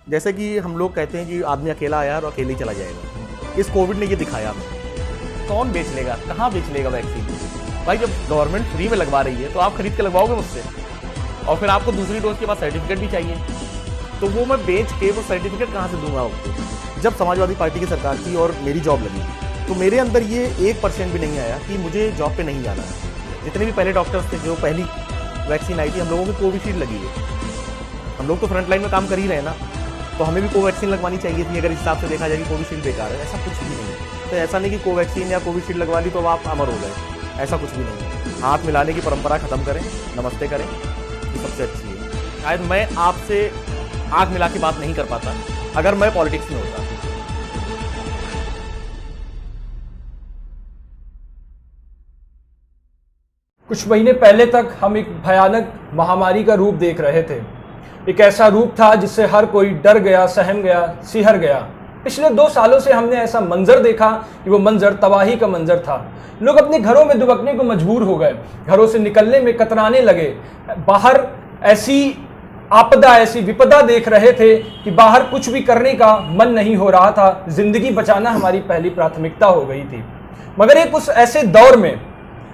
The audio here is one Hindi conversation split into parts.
जैसे कि हम लोग कहते हैं कि आदमी अकेला आया और अकेले ही चला जाएगा, इस कोविड ने ये दिखाया हमें। कौन बेच लेगा, कहाँ बेच लेगा वैक्सीन? भाई जब गवर्नमेंट फ्री में लगवा रही है तो आप खरीद के लगवाओगे मुझसे, और फिर आपको दूसरी डोज के बाद सर्टिफिकेट भी चाहिए, तो वो मैं बेच के वो सर्टिफिकेट कहाँ से दूंगा आपको? जब समाजवादी पार्टी की सरकार थी और मेरी जॉब लगी तो मेरे अंदर ये 1% भी नहीं आया कि मुझे जॉब पे नहीं जाना है। जितने भी पहले डॉक्टर्स थे, जो पहली वैक्सीन आई थी, हम लोगों को कोविशील्ड लगी है। हम लोग तो फ्रंट लाइन में काम कर ही रहे हैं ना, तो हमें भी कोवैक्सीन लगवानी चाहिए थी। अगर इस हिसाब से देखा जाए कि कोविशील्ड बेकार है, ऐसा कुछ भी नहीं है। तो ऐसा नहीं कि कोवैक्सीन या कोविशील्ड लगवा ली तो आप अमर हो गए, ऐसा कुछ भी नहीं है। हाथ मिलाने की परंपरा खत्म करें, नमस्ते करें, ये सबसे अच्छी है। शायद मैं आपसे आँख मिला के बात नहीं कर पाता अगर मैं पॉलिटिक्स में होता। कुछ महीने पहले तक हम एक भयानक महामारी का रूप देख रहे थे। एक ऐसा रूप था जिससे हर कोई डर गया, सहम गया, सिहर गया। पिछले 2 सालों से हमने ऐसा मंजर देखा कि वो मंजर तबाही का मंजर था। लोग अपने घरों में दुबकने को मजबूर हो गए, घरों से निकलने में कतराने लगे। बाहर ऐसी आपदा, ऐसी विपदा देख रहे थे कि बाहर कुछ भी करने का मन नहीं हो रहा था। जिंदगी बचाना हमारी पहली प्राथमिकता हो गई थी। मगर एक उस ऐसे दौर में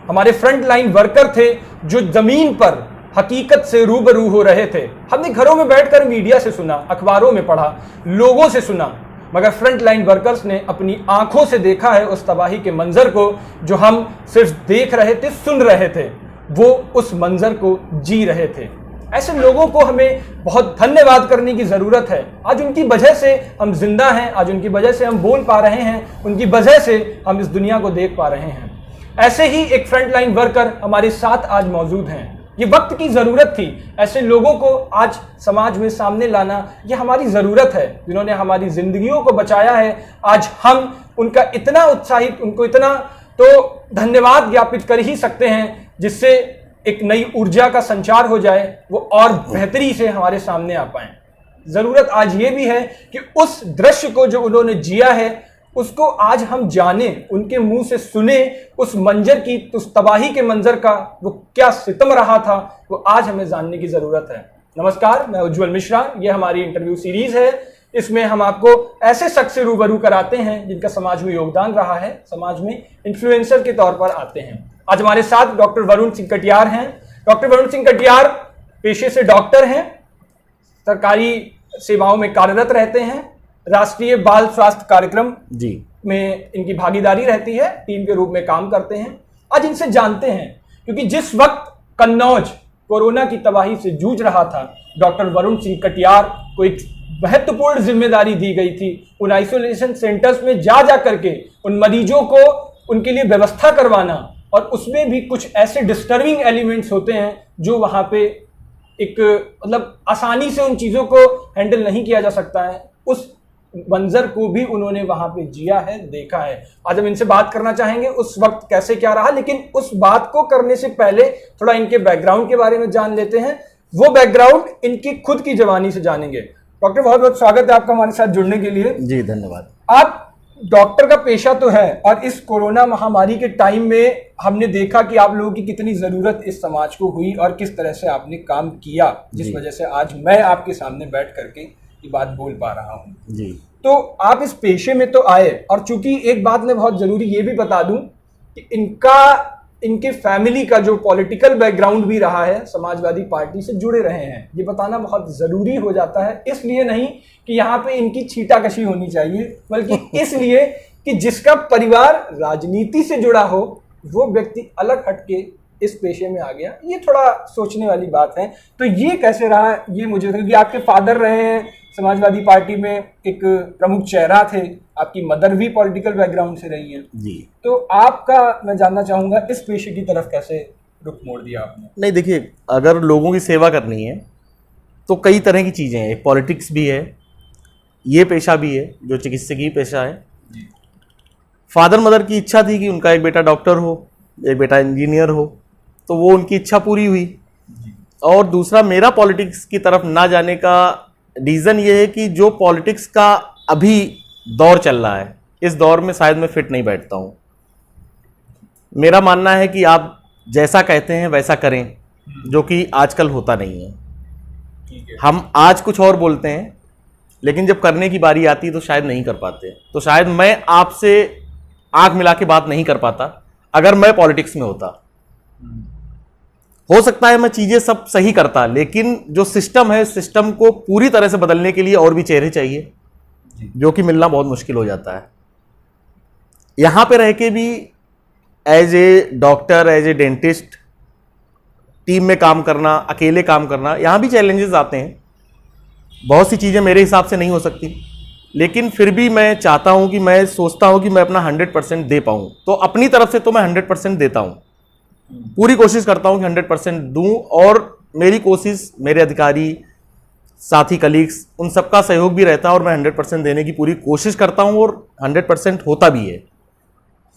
हमारे फ्रंट लाइन वर्कर थे जो जमीन पर हकीकत से रूबरू हो रहे थे। हमने घरों में बैठकर मीडिया से सुना, अखबारों में पढ़ा, लोगों से सुना, मगर फ्रंट लाइन वर्कर्स ने अपनी आंखों से देखा है उस तबाही के मंजर को जो हम सिर्फ देख रहे थे, सुन रहे थे। वो उस मंजर को जी रहे थे। ऐसे लोगों को हमें बहुत धन्यवाद करने की जरूरत है। आज उनकी वजह से हम जिंदा हैं, आज उनकी वजह से हम बोल पा रहे हैं, उनकी वजह से हम इस दुनिया को देख पा रहे हैं। ऐसे ही एक फ्रंट लाइन वर्कर हमारे साथ आज मौजूद हैं। ये वक्त की जरूरत थी। ऐसे लोगों को आज समाज में सामने लाना ये हमारी जरूरत है, जिन्होंने हमारी जिंदगियों को बचाया है। आज हम उनका इतना उत्साहित, उनको इतना तो धन्यवाद ज्ञापित कर ही सकते हैं जिससे एक नई ऊर्जा का संचार हो जाए, वो और बेहतरी से हमारे सामने आ पाए। जरूरत आज ये भी है कि उस दृश्य को जो उन्होंने जिया है उसको आज हम जाने, उनके मुंह से सुने उस मंजर की, उस तबाही के मंजर का वो क्या सितम रहा था, वो आज हमें जानने की जरूरत है। नमस्कार, मैं उज्जवल मिश्रा। ये हमारी इंटरव्यू सीरीज है। इसमें हम आपको ऐसे शख्स से रूबरू कराते हैं जिनका समाज में योगदान रहा है, समाज में इन्फ्लुएंसर के तौर पर आते हैं। आज हमारे साथ डॉक्टर वरुण सिंह कटियार हैं। डॉक्टर वरुण सिंह कटियार पेशे से डॉक्टर हैं, सरकारी सेवाओं में कार्यरत रहते हैं, राष्ट्रीय बाल स्वास्थ्य कार्यक्रम में इनकी भागीदारी रहती है, टीम के रूप में काम करते हैं। आज इनसे जानते हैं, क्योंकि जिस वक्त कन्नौज कोरोना की तबाही से जूझ रहा था, डॉक्टर वरुण सिंह कटियार को एक महत्वपूर्ण जिम्मेदारी दी गई थी उन आइसोलेशन सेंटर्स में जा करके उन मरीजों को उनके लिए व्यवस्था करवाना, और उसमें भी कुछ ऐसे डिस्टर्बिंग एलिमेंट्स होते हैं जो वहां पे एक मतलब आसानी से उन चीजों को हैंडल नहीं किया जा सकता है। उस मंजर को भी उन्होंने वहां पे जिया है, देखा है। आज हम इनसे बात करना चाहेंगे उस वक्त कैसे क्या रहा, लेकिन उस बात को करने से पहले थोड़ा इनके बैकग्राउंड के बारे में जान लेते हैं। वो बैकग्राउंड इनकी खुद की जवानी से जानेंगे। डॉक्टर, बहुत बहुत स्वागत है आपका हमारे साथ जुड़ने के लिए। जी धन्यवाद। आप डॉक्टर का पेशा तो है, और इस कोरोना महामारी के टाइम में हमने देखा कि आप लोगों की कितनी जरूरत इस समाज को हुई और किस तरह से आपने काम किया, जिस वजह से आज मैं आपके सामने बैठ करके ये बात बोल पा रहा हूँ। जी, तो आप इस पेशे में तो आए, और चूंकि एक बात मैं बहुत जरूरी ये भी बता दूं कि इनके फैमिली का जो पॉलिटिकल बैकग्राउंड भी रहा है, समाजवादी पार्टी से जुड़े रहे हैं, ये बताना बहुत जरूरी हो जाता है। इसलिए नहीं कि यहाँ पे इनकी छीटाकशी होनी चाहिए, बल्कि इसलिए कि जिसका परिवार राजनीति से जुड़ा हो वो व्यक्ति अलग हटके इस पेशे में आ गया, ये थोड़ा सोचने वाली बात है। तो ये कैसे रहा, ये मुझे, क्योंकि आपके फादर रहे हैं समाजवादी पार्टी में एक प्रमुख चेहरा थे, आपकी मदर भी पॉलिटिकल बैकग्राउंड से रही है जी, तो आपका मैं जानना चाहूंगा इस पेशे की तरफ कैसे रुख मोड़ दिया आपने? नहीं देखिए, अगर लोगों की सेवा करनी है तो कई तरह की चीज़ें हैं। पॉलिटिक्स भी है, ये पेशा भी है जो चिकित्सकीय पेशा है। फादर मदर की इच्छा थी कि उनका एक बेटा डॉक्टर हो, एक बेटा इंजीनियर हो, तो वो उनकी इच्छा पूरी हुई। और दूसरा, मेरा पॉलिटिक्स की तरफ ना जाने का रीज़न ये है कि जो पॉलिटिक्स का अभी दौर चल रहा है, इस दौर में शायद मैं फिट नहीं बैठता हूँ। मेरा मानना है कि आप जैसा कहते हैं वैसा करें, जो कि आजकल होता नहीं है। हम आज कुछ और बोलते हैं, लेकिन जब करने की बारी आती है तो शायद नहीं कर पाते। तो शायद मैं आपसे आंख मिला के बात नहीं कर पाता अगर मैं पॉलिटिक्स में होता। हो सकता है मैं चीजें सब सही करता, लेकिन जो सिस्टम है, सिस्टम को पूरी तरह से बदलने के लिए और भी चेहरे चाहिए, जो कि मिलना बहुत मुश्किल हो जाता है। यहां पे रह के भी as a doctor, as a dentist, team में काम करना, अकेले काम करना, यहां भी चैलेंजेस आते हैं। बहुत सी चीजें मेरे हिसाब से नहीं हो सकती, लेकिन फिर भी मैं चाहता हूं कि, मैं सोचता हूं कि मैं अपना 100% दे पाऊं। तो अपनी तरफ से तो मैं 100% देता हूं, पूरी कोशिश करता हूं कि 100% दूं। और मेरी कोशिश, मेरे अधिकारी, साथी, कलीग्स, उन सबका सहयोग भी रहता है और मैं 100% देने की पूरी कोशिश करता हूं और 100% होता भी है।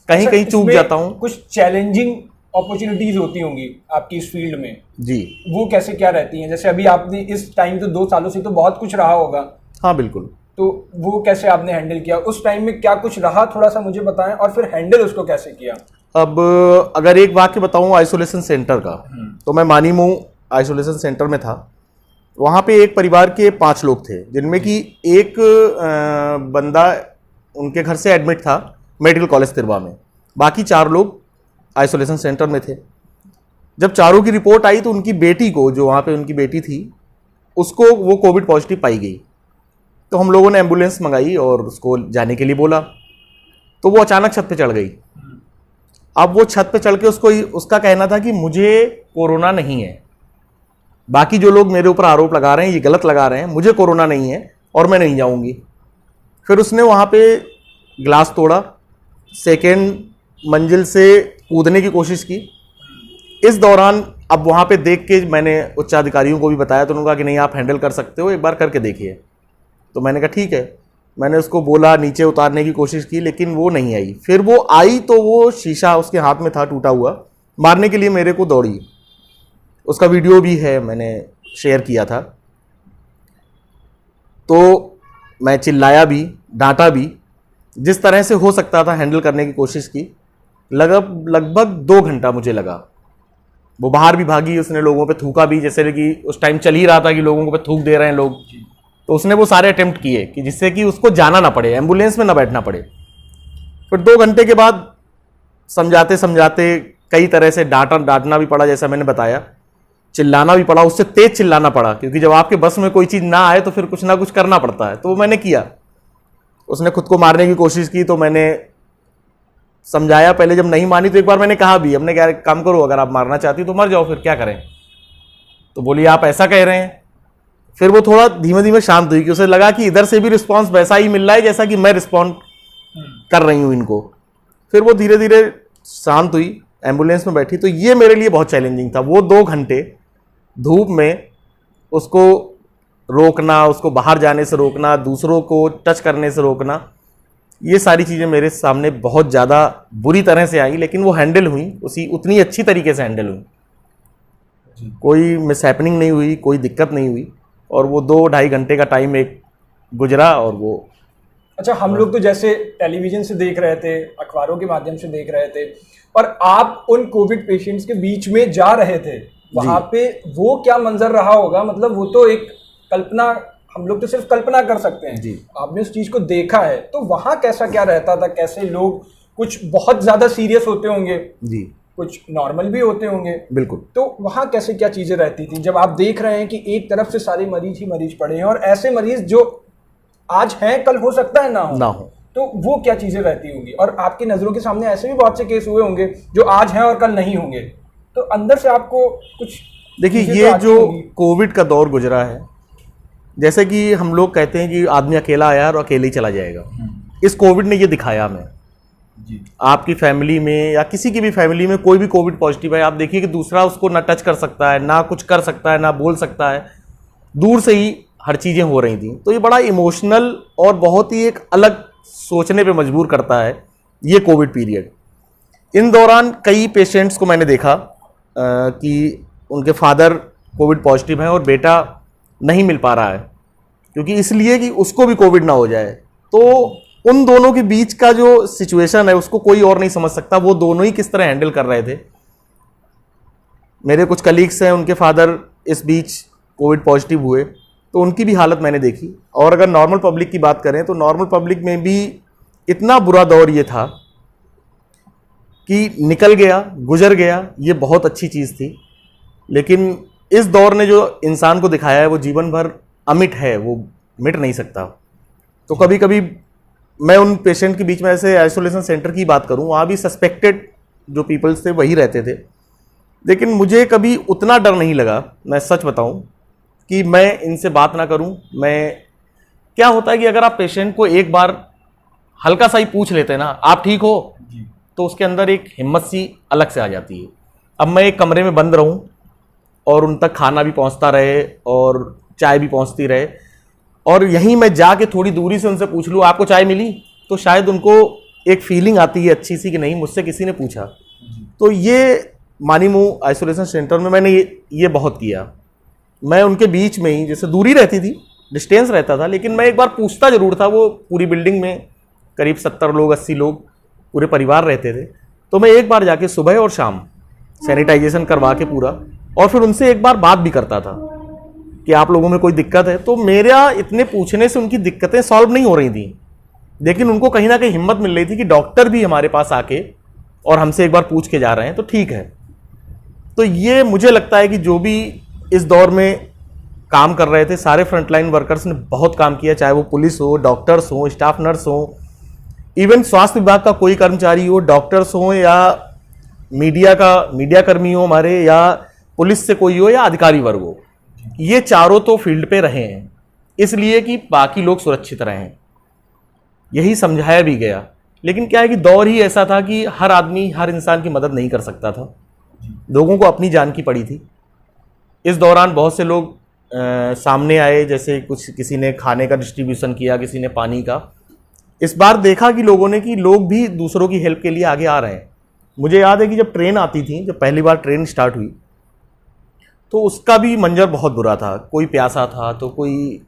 कहीं कहीं चूक जाता हूं। कुछ चैलेंजिंग अपॉर्चुनिटीज होती होंगी आपकी इस फील्ड में जी, वो कैसे क्या रहती हैं? जैसे अभी आपने इस टाइम तो 2 सालों से तो बहुत कुछ रहा होगा। हाँ बिल्कुल। तो वो कैसे आपने हैंडल किया? उस टाइम में क्या कुछ रहा, थोड़ा सा मुझे बताएं, और फिर हैंडल उसको कैसे किया? अब अगर एक वाक्य बताऊं आइसोलेशन सेंटर का, तो मैं मानीमू आइसोलेशन सेंटर में था। वहाँ पे एक परिवार के 5 लोग थे, जिनमें कि एक बंदा उनके घर से एडमिट था मेडिकल कॉलेज तिरवा में। बाकी 4 लोग आइसोलेशन सेंटर में थे। जब चारों की रिपोर्ट आई तो उनकी बेटी को, जो वहाँ पे उनकी बेटी थी, उसको वो कोविड पॉजिटिव पाई गई। तो हम लोगों ने एम्बुलेंस मंगाई और उसको जाने के लिए बोला। तो वो अचानक छत पे चढ़ गई। अब वो छत पे चढ़ के उसका कहना था कि मुझे कोरोना नहीं है, बाकी जो लोग मेरे ऊपर आरोप लगा रहे हैं ये गलत लगा रहे हैं, मुझे कोरोना नहीं है और मैं नहीं जाऊंगी। फिर उसने वहाँ पे ग्लास तोड़ा, सेकेंड मंजिल से कूदने की कोशिश की। इस दौरान अब वहाँ पे देख के मैंने उच्च अधिकारियों को भी बताया, तो उन्होंने कहा कि नहीं आप हैंडल कर सकते हो, एक बार करके देखिए। तो मैंने कहा ठीक है। मैंने उसको बोला, नीचे उतारने की कोशिश की, लेकिन वो नहीं आई। फिर वो आई तो वो शीशा उसके हाथ में था टूटा हुआ, मारने के लिए मेरे को दौड़ी। उसका वीडियो भी है, मैंने शेयर किया था। तो मैं चिल्लाया भी, डांटा भी, जिस तरह से हो सकता था हैंडल करने की कोशिश की। लगभग 2 घंटा मुझे लगा। वो बाहर भी भागी, उसने लोगों पे थूका भी, जैसे कि उस टाइम चल ही रहा था कि लोगों पे थूक दे रहे हैं लोग। तो उसने वो सारे अटेम्प्ट किए कि जिससे कि उसको जाना ना पड़े, एम्बुलेंस में ना बैठना पड़े। फिर 2 घंटे के बाद समझाते समझाते कई तरह से डांटना भी पड़ा, जैसा मैंने बताया, चिल्लाना भी पड़ा, उससे तेज चिल्लाना पड़ा, क्योंकि जब आपके बस में कोई चीज़ ना आए तो फिर कुछ ना कुछ करना पड़ता है। तो वो मैंने किया। उसने खुद को मारने की कोशिश की तो मैंने समझाया। पहले जब नहीं मानी तो एक बार मैंने कहा भी, हमने क्या काम करो, अगर आप मारना चाहती हो तो मर जाओ, फिर क्या करें। तो बोली आप ऐसा कह रहे हैं। फिर वो थोड़ा धीमे धीमे शांत हुई, कि उसे लगा कि इधर से भी रिस्पॉन्स वैसा ही मिल रहा है जैसा कि मैं रिस्पॉन्ड कर रही हूँ इनको। फिर वो धीरे धीरे शांत हुई, एम्बुलेंस में बैठी। तो ये मेरे लिए बहुत चैलेंजिंग था। वो 2 घंटे धूप में उसको रोकना, उसको बाहर जाने से रोकना, दूसरों को टच करने से रोकना, ये सारी चीज़ें मेरे सामने बहुत ज़्यादा बुरी तरह से आई, लेकिन वो हैंडल हुई, उतनी अच्छी तरीके से हैंडल हुई। कोई मिसहैपनिंग नहीं हुई, कोई दिक्कत नहीं हुई। और वो 2-2.5 घंटे का टाइम एक गुजरा और वो। अच्छा, हम लोग तो जैसे टेलीविजन से देख रहे थे, अखबारों के माध्यम से देख रहे थे, और आप उन कोविड पेशेंट्स के बीच में जा रहे थे। वहां पे वो क्या मंजर रहा होगा? मतलब वो तो एक कल्पना, हम लोग तो सिर्फ कल्पना कर सकते हैं जी। आपने उस चीज को देखा है, तो वहां कैसा क्या रहता था? कैसे लोग, कुछ बहुत ज्यादा सीरियस होते होंगे जी, कुछ नॉर्मल भी होते होंगे। बिल्कुल। तो वहां कैसे क्या चीजें रहती थी जब आप देख रहे हैं कि एक तरफ से सारे मरीज ही मरीज पड़े हैं, और ऐसे मरीज जो आज हैं कल हो सकता है ना हो, तो वो क्या चीजें रहती होंगी? और आपकी नजरों के सामने ऐसे भी बहुत से केस हुए होंगे जो आज हैं और कल नहीं होंगे। तो अंदर से आपको कुछ, देखिए, ये जो कोविड का दौर गुजरा है, जैसे कि हम लोग कहते हैं कि आदमी अकेला आया और अकेले ही चला जाएगा। इस कोविड ने ये दिखाया हमें जी। आपकी फैमिली में या किसी की भी फैमिली में कोई भी कोविड पॉजिटिव है, आप देखिए कि दूसरा उसको ना टच कर सकता है, ना कुछ कर सकता है, ना बोल सकता है, दूर से ही हर चीज़ें हो रही थी। तो ये बड़ा इमोशनल और बहुत ही एक अलग सोचने पे मजबूर करता है ये कोविड पीरियड। इन दौरान कई पेशेंट्स को मैंने देखा कि उनके फादर कोविड पॉजिटिव हैं और बेटा नहीं मिल पा रहा है, क्योंकि इसलिए कि उसको भी कोविड ना हो जाए। तो उन दोनों के बीच का जो सिचुएशन है उसको कोई और नहीं समझ सकता, वो दोनों ही किस तरह हैंडल कर रहे थे। मेरे कुछ कलीग्स हैं, उनके फादर इस बीच कोविड पॉजिटिव हुए, तो उनकी भी हालत मैंने देखी। और अगर नॉर्मल पब्लिक की बात करें तो नॉर्मल पब्लिक में भी इतना बुरा दौर ये था कि निकल गया, गुजर गया, ये बहुत अच्छी चीज़ थी। लेकिन इस दौर ने जो इंसान को दिखाया है वो जीवन भर अमिट है, वो मिट नहीं सकता। तो कभी कभी मैं उन पेशेंट के बीच में, ऐसे आइसोलेशन सेंटर की बात करूं, वहाँ भी सस्पेक्टेड जो पीपल्स थे वही रहते थे, लेकिन मुझे कभी उतना डर नहीं लगा, मैं सच बताऊं, कि मैं इनसे बात ना करूं। मैं, क्या होता है कि अगर आप पेशेंट को एक बार हल्का सा ही पूछ लेते हैं ना, आप ठीक हो, तो उसके अंदर एक हिम्मत सी अलग से आ जाती है। अब मैं एक कमरे में बंद रहूं और उन तक खाना भी पहुंचता रहे और चाय भी पहुंचती रहे, और यहीं मैं जाके थोड़ी दूरी से उनसे पूछ लूँ आपको चाय मिली, तो शायद उनको एक फीलिंग आती है अच्छी सी कि नहीं, मुझसे किसी ने पूछा। तो ये मानीमू आइसोलेशन सेंटर में मैंने ये बहुत किया। मैं उनके बीच में ही, जैसे दूरी रहती थी, डिस्टेंस रहता था, लेकिन मैं एक बार पूछता जरूर था। वो पूरी बिल्डिंग में करीब 70 लोग 80 लोग पूरे परिवार रहते थे, तो मैं एक बार जाके सुबह और शाम सैनिटाइजेशन करवा के पूरा, और फिर उनसे एक बार बात भी करता था कि आप लोगों में कोई दिक्कत है। तो मेरा इतने पूछने से उनकी दिक्कतें सॉल्व नहीं हो रही थी, लेकिन उनको कहीं ना कहीं हिम्मत मिल रही थी कि डॉक्टर भी हमारे पास आके और हमसे एक बार पूछ के जा रहे हैं, तो ठीक है। तो ये मुझे लगता है कि जो भी इस दौर में काम कर रहे थे, सारे फ्रंटलाइन वर्कर्स ने बहुत काम किया, चाहे वो पुलिस हो, डॉक्टर्स हो, स्टाफ नर्स हो, इवन स्वास्थ्य विभाग का कोई कर्मचारी हो, डॉक्टर्स हो, या मीडिया कर्मी हो हमारे, या पुलिस से कोई हो, या अधिकारी वर्ग हो, ये चारों तो फील्ड पे रहे हैं इसलिए कि बाकी लोग सुरक्षित रहें, यही समझाया भी गया। लेकिन क्या है कि दौर ही ऐसा था कि हर आदमी हर इंसान की मदद नहीं कर सकता था, लोगों को अपनी जान की पड़ी थी। इस दौरान बहुत से लोग सामने आए, जैसे किसी ने खाने का डिस्ट्रीब्यूशन किया, किसी ने पानी का। इस बार देखा कि लोगों ने, कि लोग भी दूसरों की हेल्प के लिए आगे आ रहे हैं। मुझे याद है कि जब ट्रेन आती थी, जब पहली बार ट्रेन स्टार्ट हुई, तो उसका भी मंजर बहुत बुरा था। कोई प्यासा था, तो कोई,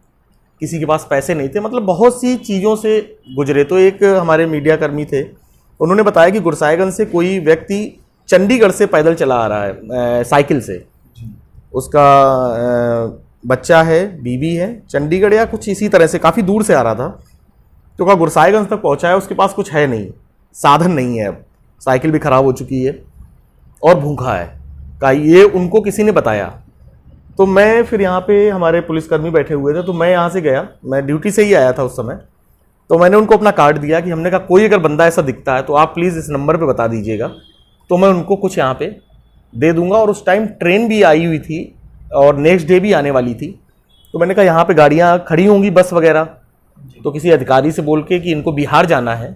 किसी के पास पैसे नहीं थे, मतलब बहुत सी चीज़ों से गुजरे। तो एक हमारे मीडिया कर्मी थे, उन्होंने बताया कि गुरसाइगंज से कोई व्यक्ति चंडीगढ़ से पैदल चला आ रहा है, साइकिल से। उसका बच्चा है, बीवी है, चंडीगढ़ या कुछ इसी तरह से काफ़ी दूर से आ रहा था। तो कहा गुरसाइगंज तक पहुंचा है, उसके पास कुछ है नहीं, साधन नहीं है, अब साइकिल भी ख़राब हो चुकी है और भूखा है। कहा ये उनको किसी ने बताया। तो मैं फिर यहाँ पे, हमारे पुलिसकर्मी बैठे हुए थे, तो मैं यहाँ से गया, मैं ड्यूटी से ही आया था उस समय। तो मैंने उनको अपना कार्ड दिया कि हमने कहा कोई अगर बंदा ऐसा दिखता है तो आप प्लीज़ इस नंबर पे बता दीजिएगा, तो मैं उनको कुछ यहाँ पे दे दूंगा। और उस टाइम ट्रेन भी आई हुई थी और नेक्स्ट डे भी आने वाली थी। तो मैंने कहा यहाँ पे गाड़ियाँ खड़ी होंगी, बस वगैरह, तो किसी अधिकारी से बोल के कि इनको बिहार जाना है,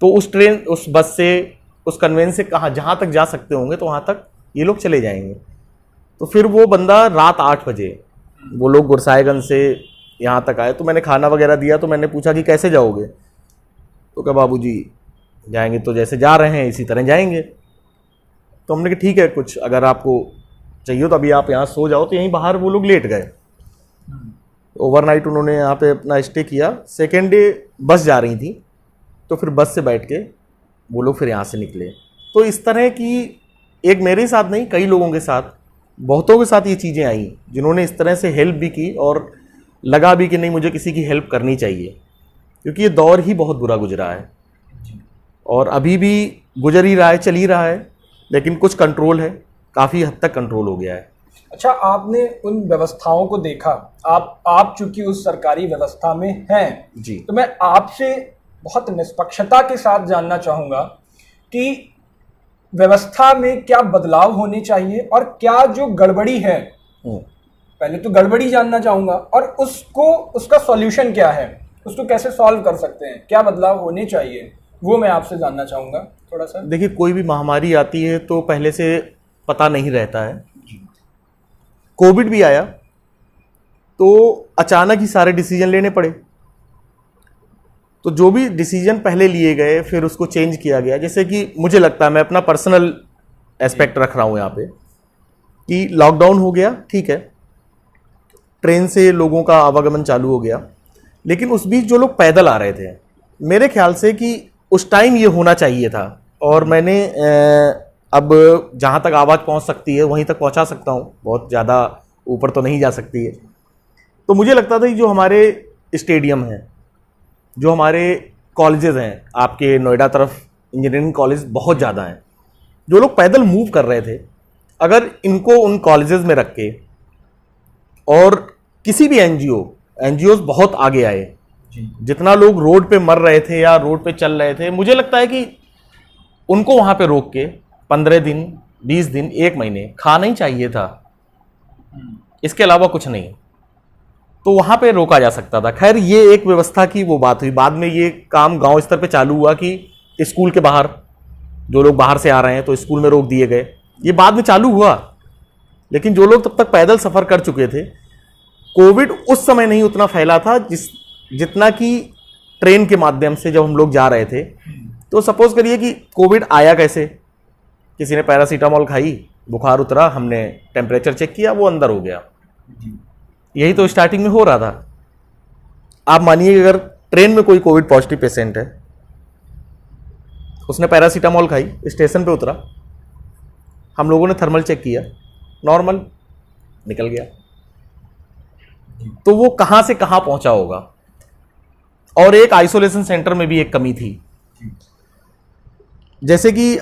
तो उस ट्रेन, उस बस से, उस कन्वेंस से कहाँ, जहाँ तक जा सकते होंगे तो वहाँ तक ये लोग चले जाएंगे। तो फिर वो बंदा रात 8 बजे वो लोग गुरसाइगंज से यहाँ तक आए। तो मैंने खाना वगैरह दिया, तो मैंने पूछा कि कैसे जाओगे, तो कहा बाबूजी जाएंगे तो जैसे जा रहे हैं इसी तरह जाएंगे। तो हमने कहा ठीक है, कुछ अगर आपको चाहिए तो अभी आप यहाँ सो जाओ। तो यहीं बाहर वो लोग लेट गए। ओवरनाइट उन्होंने यहाँ पे अपना स्टे किया। सेकेंड डे बस जा रही थी, तो फिर बस से बैठ के वो लोग फिर यहाँ से निकले। तो इस तरह की, एक मेरे साथ नहीं, कई लोगों के साथ, बहुतों के साथ ये चीज़ें आई, जिन्होंने इस तरह से हेल्प भी की और लगा भी कि नहीं मुझे किसी की हेल्प करनी चाहिए, क्योंकि ये दौर ही बहुत बुरा गुजरा है और अभी भी गुजर ही रहा है, चल ही रहा है। लेकिन कुछ कंट्रोल है, काफ़ी हद तक कंट्रोल हो गया है। अच्छा, आपने उन व्यवस्थाओं को देखा, आप चूंकि उस सरकारी व्यवस्था में हैं जी, तो मैं आपसे बहुत निष्पक्षता के साथ जानना चाहूँगा कि व्यवस्था में क्या बदलाव होने चाहिए और क्या जो गड़बड़ी है, पहले तो गड़बड़ी जानना चाहूँगा, और उसका सॉल्यूशन क्या है, उसको कैसे सॉल्व कर सकते हैं, क्या बदलाव होने चाहिए, वो मैं आपसे जानना चाहूँगा थोड़ा सा। देखिए, कोई भी महामारी आती है तो पहले से पता नहीं रहता है। कोविड भी आया तो अचानक ही सारे डिसीजन लेने पड़े। तो जो भी डिसीजन पहले लिए गए फिर उसको चेंज किया गया। जैसे कि मुझे लगता है, मैं अपना पर्सनल एस्पेक्ट रख रहा हूँ यहाँ पे, कि लॉकडाउन हो गया, ठीक है, ट्रेन से लोगों का आवागमन चालू हो गया, लेकिन उस बीच जो लोग पैदल आ रहे थे, मेरे ख्याल से कि उस टाइम ये होना चाहिए था। और मैंने अब जहाँ तक आवाज़ पहुँच सकती है वहीं तक पहुँचा सकता हूँ, बहुत ज़्यादा ऊपर तो नहीं जा सकती है। तो मुझे लगता था कि जो हमारे स्टेडियम हैं, जो हमारे कॉलेजेस हैं, आपके नोएडा तरफ इंजीनियरिंग कॉलेज बहुत ज़्यादा हैं, जो लोग पैदल मूव कर रहे थे, अगर इनको उन कॉलेजेस में रख के और किसी भी एनजीओज बहुत आगे आए, जितना लोग रोड पे मर रहे थे या रोड पे चल रहे थे, मुझे लगता है कि उनको वहाँ पे रोक के 15 दिन, 20 दिन, 1 महीने खाना ही चाहिए था, इसके अलावा कुछ नहीं, तो वहाँ पे रोका जा सकता था। खैर ये एक व्यवस्था की वो बात हुई। बाद में ये काम गांव स्तर पे चालू हुआ कि स्कूल के बाहर जो लोग बाहर से आ रहे हैं तो स्कूल में रोक दिए गए, ये बाद में चालू हुआ। लेकिन जो लोग तब तक पैदल सफ़र कर चुके थे, कोविड उस समय नहीं उतना फैला था जितना कि ट्रेन के माध्यम से जब हम लोग जा रहे थे। तो सपोज करिए कि कोविड आया कैसे, किसी ने पैरासीटामोल खाई, बुखार उतरा, हमने टेम्परेचर चेक किया, वो अंदर हो गया। यही तो स्टार्टिंग में हो रहा था। आप मानिए अगर ट्रेन में कोई कोविड पॉजिटिव पेशेंट है, उसने पैरासीटामोल खाई, स्टेशन पे उतरा, हम लोगों ने थर्मल चेक किया, नॉर्मल निकल गया, तो वो कहां से कहां पहुंचा होगा। और एक आइसोलेशन सेंटर में भी एक कमी थी। जैसे कि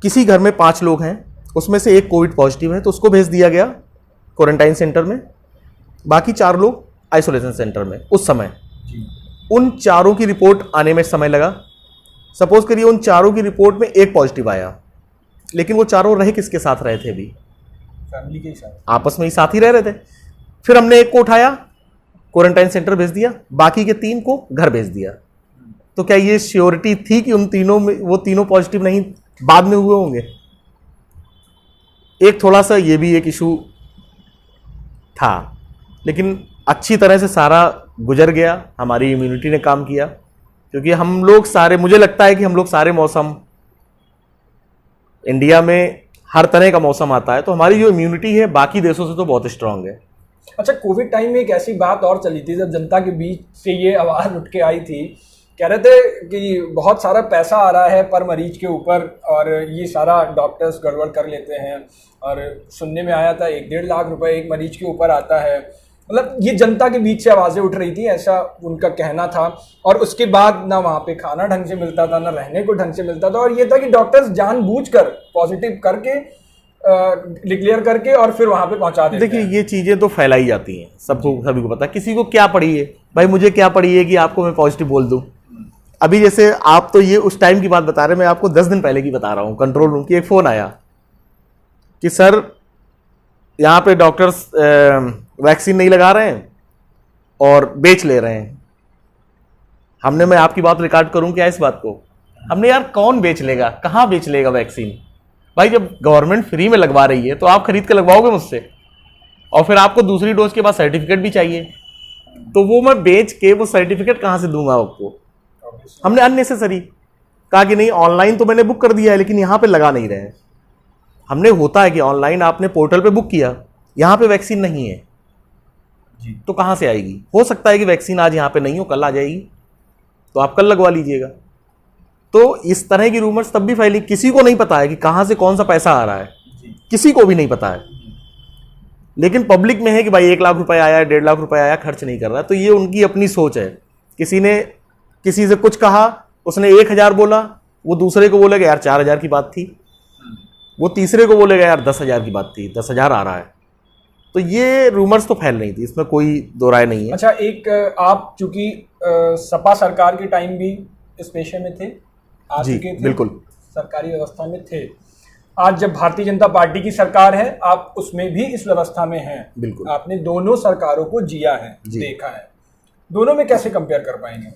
किसी घर में 5 लोग हैं, उसमें से एक कोविड पॉजिटिव है तो उसको भेज दिया गया क्वारंटाइन सेंटर में, बाकी 4 लोग आइसोलेशन सेंटर में। उस समय उन 4 की रिपोर्ट आने में समय लगा। सपोज करिए उन 4 की रिपोर्ट में एक पॉजिटिव आया, लेकिन वो 4 रहे किसके साथ रहे थे? अभी फैमिली के साथ, आपस में ही साथ ही रह रहे थे। फिर हमने एक को उठाया, क्वारंटाइन सेंटर भेज दिया, बाकी के 3 को घर भेज दिया। तो क्या ये श्योरिटी थी कि उन तीनों में वो तीनों पॉजिटिव नहीं बाद में हुए होंगे? एक थोड़ा सा ये भी एक इशू था, लेकिन अच्छी तरह से सारा गुजर गया। हमारी इम्यूनिटी ने काम किया, क्योंकि हम लोग सारे, मुझे लगता है कि हम लोग सारे मौसम, इंडिया में हर तरह का मौसम आता है, तो हमारी जो इम्यूनिटी है बाकी देशों से तो बहुत स्ट्रांग है। अच्छा, कोविड टाइम में एक ऐसी बात और चली थी, जब जनता के बीच से ये आवाज़ उठ के आई थी, कह रहे थे कि बहुत सारा पैसा आ रहा है पर मरीज के ऊपर और ये सारा डॉक्टर्स गड़बड़ कर लेते हैं, और सुनने में आया था 1-1.5 लाख रुपए एक मरीज के ऊपर आता है। मतलब ये जनता के बीच से आवाज़ें उठ रही थी, ऐसा उनका कहना था। और उसके बाद ना वहाँ पे खाना ढंग से मिलता था, ना रहने को ढंग से मिलता था, और ये था कि डॉक्टर्स जानबूझकर पॉजिटिव करके डिक्लेयर करके और फिर वहाँ पे पहुँचा देते हैं। देखिए ये चीज़ें तो फैलाई जाती हैं, सभी को पता है। किसी को क्या पड़ी है भाई, मुझे क्या पड़ी है कि आपको मैं पॉजिटिव बोल दूँ? अभी जैसे आप तो ये उस टाइम की बात बता रहे हैं, मैं आपको 10 दिन पहले की बता रहा हूँ। कंट्रोल रूम की एक फ़ोन आया कि सर यहाँ पे डॉक्टर्स वैक्सीन नहीं लगा रहे हैं और बेच ले रहे हैं। हमने, मैं आपकी बात रिकॉर्ड करूँ क्या इस बात को? हमने, यार कौन बेच लेगा, कहाँ बेच लेगा वैक्सीन? भाई जब गवर्नमेंट फ्री में लगवा रही है तो आप खरीद के लगवाओगे मुझसे, और फिर आपको दूसरी डोज के बाद सर्टिफिकेट भी चाहिए, तो वो मैं बेच के वो सर्टिफिकेट कहाँ से दूंगा आपको? हमने अननेसेसरी कहा कि नहीं, ऑनलाइन तो मैंने बुक कर दिया है लेकिन यहाँ पे लगा नहीं रहे हैं। हमने, होता है कि ऑनलाइन आपने पोर्टल पे बुक किया, यहाँ पे वैक्सीन नहीं है जी, तो कहाँ से आएगी? हो सकता है कि वैक्सीन आज यहाँ पे नहीं हो, कल आ जाएगी, तो आप कल लगवा लीजिएगा। तो इस तरह की रूमर्स तब भी फैली, किसी को नहीं पता है कि कहाँ से कौन सा पैसा आ रहा है, किसी को भी नहीं पता है। लेकिन पब्लिक में है कि भाई 1 लाख रुपए आया, 1.5 लाख रुपए आया, खर्च नहीं कर रहा। तो ये उनकी अपनी सोच है। किसी ने किसी से कुछ कहा, उसने 1000 बोला, वो दूसरे को बोलेगा यार 4000 की बात थी, वो तीसरे को बोलेगा यार 10,000 की बात थी, 10,000 आ रहा है। तो ये रूमर्स तो फैल रही थी, इसमें कोई दो राय नहीं है। अच्छा, एक आप चूंकि सपा सरकार के टाइम भी इस पेशे में थे, आ जी चुके थे, बिल्कुल, सरकारी व्यवस्था में थे। आज जब भारतीय जनता पार्टी की सरकार है, आप उसमें भी इस व्यवस्था में हैं। बिल्कुल, आपने दोनों सरकारों को जिया है, देखा है, दोनों में कैसे कंपेयर कर पाएंगे?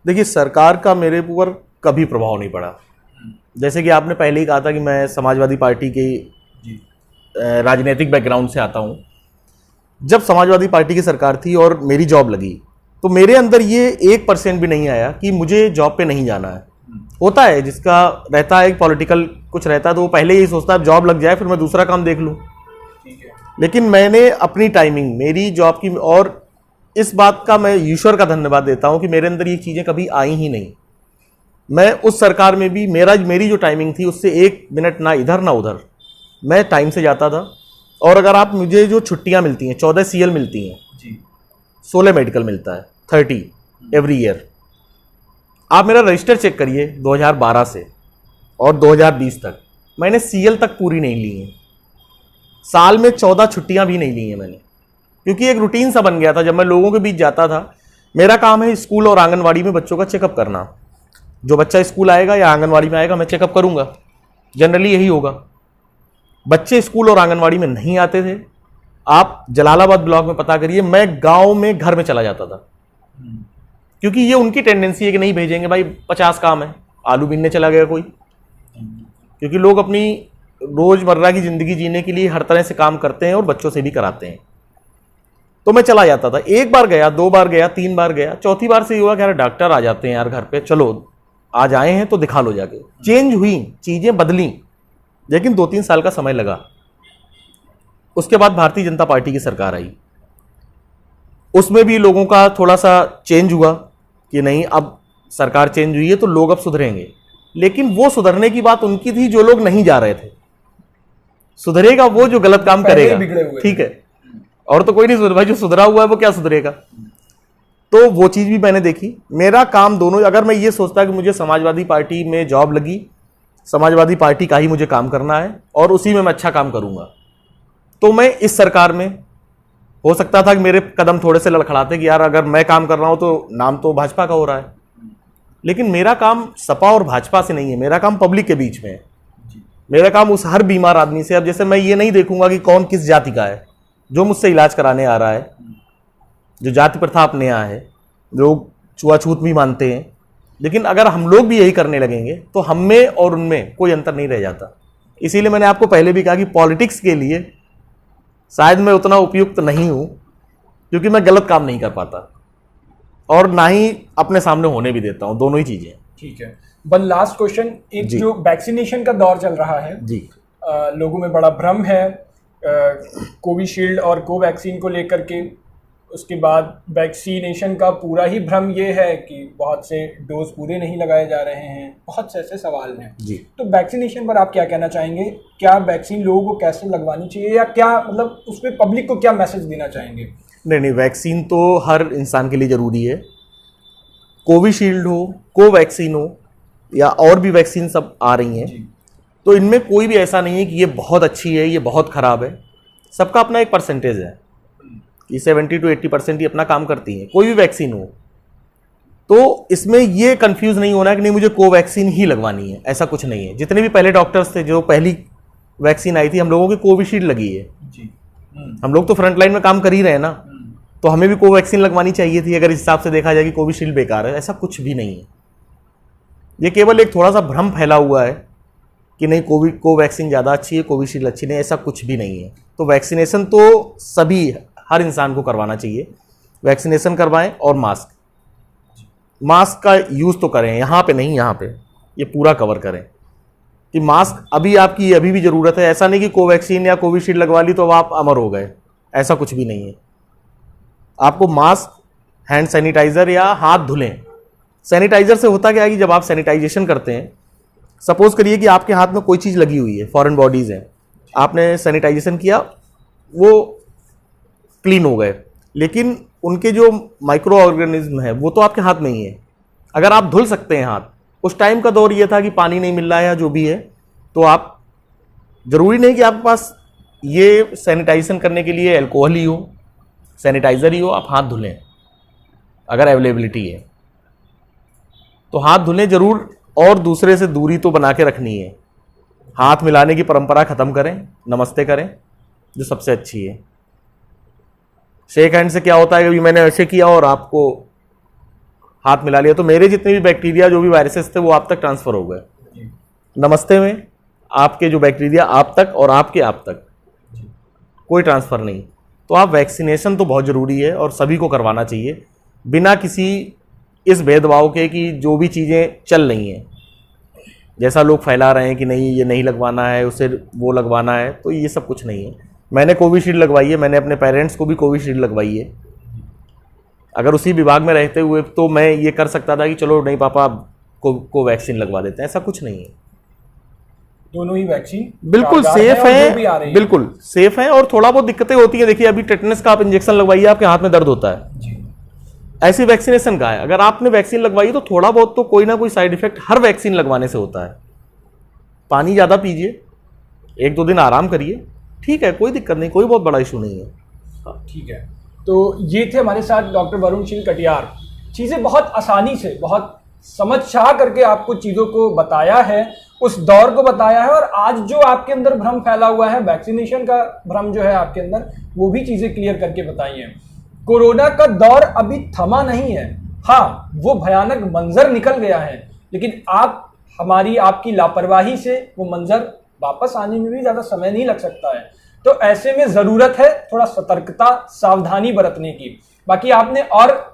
देखिए सरकार का मेरे ऊपर कभी प्रभाव नहीं पड़ा। जैसे कि आपने पहले ही कहा था कि मैं समाजवादी पार्टी के राजनीतिक बैकग्राउंड से आता हूँ। जब समाजवादी पार्टी की सरकार थी और मेरी जॉब लगी, तो मेरे अंदर ये 1% भी नहीं आया कि मुझे जॉब पे नहीं जाना है। होता है, जिसका रहता है पॉलिटिकल कुछ रहता है तो वो पहले ही सोचता है जॉब लग जाए फिर मैं दूसरा काम देख लूँ। लेकिन मैंने अपनी टाइमिंग, मेरी जॉब की, और इस बात का मैं ईश्वर का धन्यवाद देता हूँ कि मेरे अंदर ये चीज़ें कभी आई ही नहीं। मैं उस सरकार में भी, मेरी जो टाइमिंग थी उससे 1 मिनट ना इधर ना उधर, मैं टाइम से जाता था। और अगर आप, मुझे जो छुट्टियां मिलती हैं 14 CL मिलती हैं, 16 मेडिकल मिलता है, 30 एवरी ईयर। आप मेरा रजिस्टर चेक करिए 2012 से और 2020 तक मैंने सीएल तक पूरी नहीं ली है। साल में 14 छुट्टियां भी नहीं ली हैं मैंने, क्योंकि एक रूटीन सा बन गया था। जब मैं लोगों के बीच जाता था, मेरा काम है स्कूल और आंगनवाड़ी में बच्चों का चेकअप करना। जो बच्चा स्कूल आएगा या आंगनवाड़ी में आएगा, मैं चेकअप करूंगा। जनरली यही होगा। बच्चे स्कूल और आंगनवाड़ी में नहीं आते थे। आप जलालाबाद ब्लॉक में पता करिए, मैं गांव में घर में चला जाता था, क्योंकि ये उनकी टेंडेंसी है कि नहीं भेजेंगे भाई, 50 काम है, आलू बीनने चला गया कोई। क्योंकि लोग अपनी रोजमर्रा की जिंदगी जीने के लिए हर तरह से काम करते हैं और बच्चों से भी कराते हैं। तो मैं चला जाता था। एक बार गया, 2 बार गया, 3 बार गया, चौथी बार से ये हुआ कि यार डॉक्टर आ जाते हैं यार घर पे, चलो आज आए हैं तो दिखा लो जाके। चेंज हुई, चीजें बदली, लेकिन 2-3 साल का समय लगा। उसके बाद भारतीय जनता पार्टी की सरकार आई, उसमें भी लोगों का थोड़ा सा चेंज हुआ कि नहीं, अब सरकार चेंज हुई है तो लोग अब सुधरेंगे। लेकिन वो सुधरने की बात उनकी थी जो लोग नहीं जा रहे थे। सुधरेगा वो जो गलत काम करेगा, ठीक है, और तो कोई नहीं सुधर भाई। जो सुधरा हुआ है वो क्या सुधरेगा। तो वो चीज भी मैंने देखी। मेरा काम दोनों, अगर मैं ये सोचता कि मुझे समाजवादी पार्टी में जॉब लगी, समाजवादी पार्टी का ही मुझे काम करना है और उसी में मैं अच्छा काम करूंगा, तो मैं इस सरकार में, हो सकता था कि मेरे कदम थोड़े से लड़खड़ाते कि यार अगर मैं काम कर रहा हूं तो नाम तो भाजपा का हो रहा है। लेकिन मेरा काम सपा और भाजपा से नहीं है, मेरा काम पब्लिक के बीच में है। मेरा काम उस हर बीमार आदमी से। अब जैसे मैं ये नहीं देखूंगा कि कौन किस जाति का है, जो मुझसे इलाज कराने आ रहा है, जो जाति प्रथा अपने यहाँ है, लोग छुआछूत भी मानते हैं, लेकिन अगर हम लोग भी यही करने लगेंगे तो हम में और उनमें कोई अंतर नहीं रह जाता। इसीलिए मैंने आपको पहले भी कहा कि पॉलिटिक्स के लिए शायद मैं उतना उपयुक्त नहीं हूं, क्योंकि मैं गलत काम नहीं कर पाता और ना ही अपने सामने होने भी देता हूं, दोनों ही चीजें। ठीक है। वन लास्ट क्वेश्चन, एक जो वैक्सीनेशन का दौर चल रहा है जी, लोगों में बड़ा भ्रम है कोविशील्ड और कोवैक्सीन को लेकर के। उसके बाद वैक्सीनेशन का पूरा ही भ्रम ये है कि बहुत से डोज पूरे नहीं लगाए जा रहे हैं, बहुत से ऐसे सवाल हैं जी। तो वैक्सीनेशन पर आप क्या कहना चाहेंगे? क्या वैक्सीन लोगों को कैसे लगवानी चाहिए, या क्या मतलब उसमें पब्लिक को क्या मैसेज देना चाहेंगे? नहीं, वैक्सीन तो हर इंसान के लिए ज़रूरी है। कोविशील्ड हो, कोवैक्सीन हो या और भी वैक्सीन सब आ रही हैं, तो इनमें कोई भी ऐसा नहीं है कि ये बहुत अच्छी है, ये बहुत ख़राब है। सबका अपना एक परसेंटेज है कि 70 to 80% ही अपना काम करती हैं, कोई भी वैक्सीन हो। तो इसमें ये कंफ्यूज नहीं होना है कि नहीं मुझे कोवैक्सीन ही लगवानी है, ऐसा कुछ नहीं है। जितने भी पहले डॉक्टर्स थे, जो पहली वैक्सीन आई थी, हम लोगों की कोविशील्ड लगी है। हम लोग तो फ्रंट लाइन में काम कर ही रहे हैं ना, तो हमें भी कोवैक्सीन लगवानी चाहिए थी। अगर इस हिसाब से देखा जाए कि कोविशील्ड बेकार है, ऐसा कुछ भी नहीं है। ये केवल एक थोड़ा सा भ्रम फैला हुआ है कि नहीं कोवैक्सीन ज़्यादा अच्छी है, कोविशील्ड अच्छी नहीं, ऐसा कुछ भी नहीं है। तो वैक्सीनेशन तो सभी, हर इंसान को करवाना चाहिए। वैक्सीनेशन करवाएं और मास्क का यूज़ तो करें, यहाँ पे नहीं, यहाँ पे ये पूरा कवर करें कि मास्क अभी आपकी अभी भी ज़रूरत है। ऐसा नहीं कि कोवैक्सीन या कोविशील्ड लगवा ली तो अब आप अमर हो गए, ऐसा कुछ भी नहीं है। आपको मास्क, हैंड सैनिटाइज़र या हाथ धुलें। सैनिटाइज़र से होता क्या है कि जब आप सैनिटाइजेशन करते हैं, सपोज करिए कि आपके हाथ में कोई चीज़ लगी हुई है, फॉरेन बॉडीज़ हैं, आपने सैनिटाइजेशन किया, वो क्लीन हो गए, लेकिन उनके जो माइक्रो ऑर्गेनिज्म है वो तो आपके हाथ में ही है। अगर आप धुल सकते हैं हाथ, उस टाइम का दौर ये था कि पानी नहीं मिल रहा है या जो भी है, तो आप, ज़रूरी नहीं कि आपके पास ये सैनिटाइजेशन करने के लिए अल्कोहल ही हो, सैनिटाइज़र ही हो, आप हाथ धुलें। अगर अवेलेबिलिटी है तो हाथ धुलें ज़रूर, और दूसरे से दूरी तो बना के रखनी है। हाथ मिलाने की परंपरा ख़त्म करें, नमस्ते करें, जो सबसे अच्छी है। शेक हैंड से क्या होता है कि मैंने ऐसे किया और आपको हाथ मिला लिया, तो मेरे जितने भी बैक्टीरिया, जो भी वायरसेस थे, वो आप तक ट्रांसफ़र हो गए। नमस्ते में आपके जो बैक्टीरिया आप तक और आपके आप तक कोई ट्रांसफ़र नहीं। तो आप वैक्सीनेशन तो बहुत ज़रूरी है और सभी को करवाना चाहिए, बिना किसी इस भेदभाव के कि जो भी चीज़ें चल रही हैं, जैसा लोग फैला रहे हैं कि नहीं ये नहीं लगवाना है, उसे वो लगवाना है, तो ये सब कुछ नहीं है। मैंने कोविशील्ड लगवाई है, मैंने अपने पेरेंट्स को भी कोविशील्ड लगवाई है। अगर उसी विभाग में रहते हुए तो मैं ये कर सकता था कि चलो नहीं पापा को वैक्सीन लगवा देते हैं, ऐसा कुछ नहीं है। दोनों ही वैक्सीन बिल्कुल कारगर सेफ और जो भी आ है, रही है। बिल्कुल सेफ है, और थोड़ा बहुत दिक्कतें होती है। देखिए अभी टेटनस का आप इंजेक्शन लगवाइए, आपके हाथ में दर्द होता है, जी ऐसी वैक्सीनेशन का है। अगर आपने वैक्सीन लगवाई तो थोड़ा बहुत तो कोई ना कोई साइड इफेक्ट हर वैक्सीन लगवाने से होता है। पानी ज़्यादा पीजिए, 1-2 दिन आराम करिए, ठीक है, कोई दिक्कत नहीं, कोई बहुत बड़ा इशू नहीं है। ठीक है। तो ये थे हमारे साथ डॉक्टर वरुण सिंह कटियार। चीज़ें बहुत आसानी से, बहुत समझ चाह करके आपको चीज़ों को बताया है, उस दौर को बताया है, और आज जो आपके अंदर भ्रम फैला हुआ है, वैक्सीनेशन का भ्रम जो है आपके अंदर, वो भी चीज़ें क्लियर करके बताई हैं। कोरोना का दौर अभी थमा नहीं है। हाँ, वो भयानक मंजर निकल गया है, लेकिन आपकी लापरवाही से वो मंजर वापस आने में भी ज़्यादा समय नहीं लग सकता है। तो ऐसे में ज़रूरत है थोड़ा सतर्कता, सावधानी बरतने की। बाकी आपने और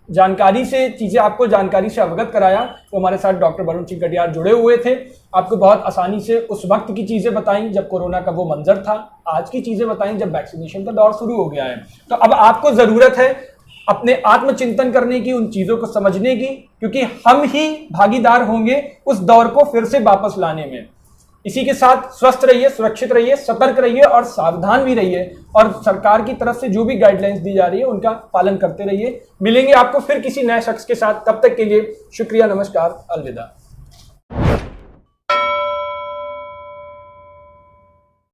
जानकारी से चीज़ें आपको जानकारी से अवगत कराया, तो हमारे साथ डॉक्टर वरुण सिंह कटियार जुड़े हुए थे, आपको बहुत आसानी से उस वक्त की चीज़ें बताई जब कोरोना का वो मंजर था, आज की चीज़ें बताई जब वैक्सीनेशन का दौर शुरू हो गया है। तो अब आपको ज़रूरत है अपने आत्मचिंतन करने की, उन चीज़ों को समझने की, क्योंकि हम ही भागीदार होंगे उस दौर को फिर से वापस लाने में। इसी के साथ स्वस्थ रहिए, सुरक्षित रहिए, सतर्क रहिए और सावधान भी रहिए, और सरकार की तरफ से जो भी गाइडलाइंस दी जा रही है उनका पालन करते रहिए। मिलेंगे आपको फिर किसी नए शख्स के साथ, तब तक के लिए शुक्रिया, नमस्कार, अलविदा।